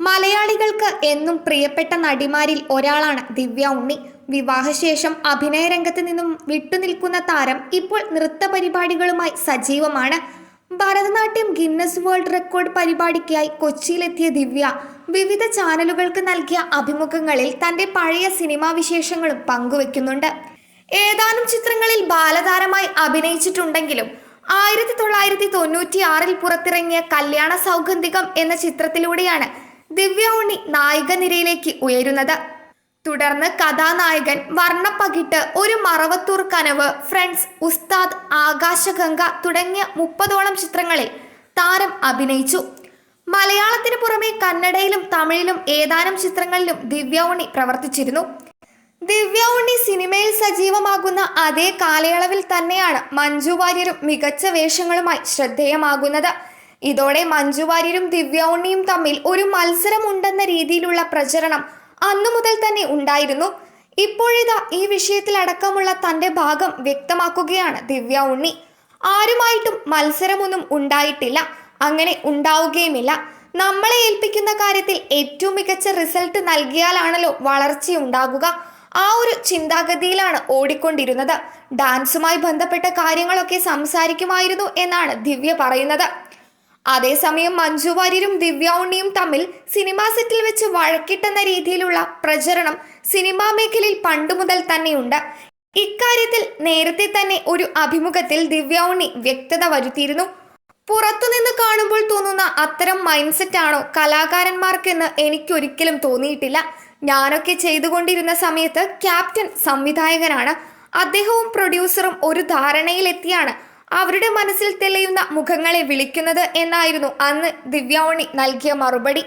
മലയാളികൾക്ക് എന്നും പ്രിയപ്പെട്ട നടിമാരിൽ ഒരാളാണ് ദിവ്യ ഉണ്ണി. വിവാഹശേഷം അഭിനയ രംഗത്ത് നിന്നും വിട്ടുനിൽക്കുന്ന താരം ഇപ്പോൾ നൃത്ത പരിപാടികളുമായി സജീവമാണ്. ഭരതനാട്യം ഗിന്നസ് വേൾഡ് റെക്കോർഡ് പരിപാടിക്കായി കൊച്ചിയിലെത്തിയ ദിവ്യ വിവിധ ചാനലുകൾക്ക് നൽകിയ അഭിമുഖങ്ങളിൽ തന്റെ പഴയ സിനിമാ വിശേഷങ്ങളും പങ്കുവെക്കുന്നുണ്ട്. ഏതാനും ചിത്രങ്ങളിൽ ബാലതാരമായി അഭിനയിച്ചിട്ടുണ്ടെങ്കിലും 1996 പുറത്തിറങ്ങിയ കല്യാണ സൗഗന്ധികം എന്ന ചിത്രത്തിലൂടെയാണ് ദിവ്യ ഉണ്ണി നായിക നിരയിലേക്ക് ഉയരുന്നത്. തുടർന്ന് കഥാനായകൻ, വർണ്ണപ്പകിട്ട്, ഒരു മറവത്തൂർ കനവ്, ഫ്രണ്ട്സ്, ഉസ്താദ്, ആകാശഗംഗ തുടങ്ങിയ 30ഓളം ചിത്രങ്ങളിൽ താരം അഭിനയിച്ചു. മലയാളത്തിന് പുറമെ കന്നഡയിലും തമിഴിലും ഏതാനും ചിത്രങ്ങളിലും ദിവ്യ ഉണ്ണി പ്രവർത്തിച്ചിരുന്നു. ദിവ്യ ഉണ്ണി സിനിമയിൽ സജീവമാകുന്ന അതേ കാലയളവിൽ തന്നെയാണ് മഞ്ജു വാര്യരും മികച്ച വേഷങ്ങളുമായി ശ്രദ്ധേയമാകുന്നത്. ഇതോടെ മഞ്ജു വാര്യരും ദിവ്യ ഉണ്ണിയും തമ്മിൽ ഒരു മത്സരമുണ്ടെന്ന രീതിയിലുള്ള പ്രചരണം അന്നു മുതൽ തന്നെ ഉണ്ടായിരുന്നു. ഇപ്പോഴിതാ ഈ വിഷയത്തിലടക്കമുള്ള തന്റെ ഭാഗം വ്യക്തമാക്കുകയാണ് ദിവ്യ ഉണ്ണി. ആരുമായിട്ടും മത്സരമൊന്നും ഉണ്ടായിട്ടില്ല, അങ്ങനെ ഉണ്ടാവുകയുമില്ല. നമ്മളെ ഏൽപ്പിക്കുന്ന കാര്യത്തിൽ ഏറ്റവും മികച്ച റിസൾട്ട് നൽകിയാലാണല്ലോ വളർച്ചയുണ്ടാകുക. ആ ഒരു ചിന്താഗതിയിലാണ് ഓടിക്കൊണ്ടിരുന്നത്. ഡാൻസുമായി ബന്ധപ്പെട്ട കാര്യങ്ങളൊക്കെ സംസാരിക്കുമായിരുന്നു എന്നാണ് ദിവ്യ പറയുന്നത്. അതേസമയം മഞ്ജു വാര്യരും ദിവ്യ ഉണ്ണിയും തമ്മിൽ സിനിമാ സെറ്റിൽ വെച്ച് വഴക്കിട്ടെന്ന രീതിയിലുള്ള പ്രചരണം സിനിമാ മേഖലയിൽ പണ്ടുമുതൽ തന്നെയുണ്ട്. ഇക്കാര്യത്തിൽ നേരത്തെ തന്നെ ഒരു അഭിമുഖത്തിൽ ദിവ്യ ഉണ്ണി വ്യക്തത വരുത്തിയിരുന്നു. പുറത്തുനിന്ന് കാണുമ്പോൾ തോന്നുന്ന അത്തരം മൈൻഡ് സെറ്റ് ആണോ കലാകാരന്മാർക്കെന്ന് എനിക്കൊരിക്കലും തോന്നിയിട്ടില്ല. ഞാനൊക്കെ ചെയ്തുകൊണ്ടിരുന്ന സമയത്ത് ക്യാപ്റ്റൻ സംവിധായകനാണ്, അദ്ദേഹവും പ്രൊഡ്യൂസറും ഒരു ധാരണയിലെത്തിയാണ് അവരുടെ മനസ്സിൽ തെളിയുന്ന മുഖങ്ങളെ വിളിക്കുന്നത് എന്നായിരുന്നു അന്ന് ദിവ്യ ഉണ്ണി നൽകിയ മറുപടി.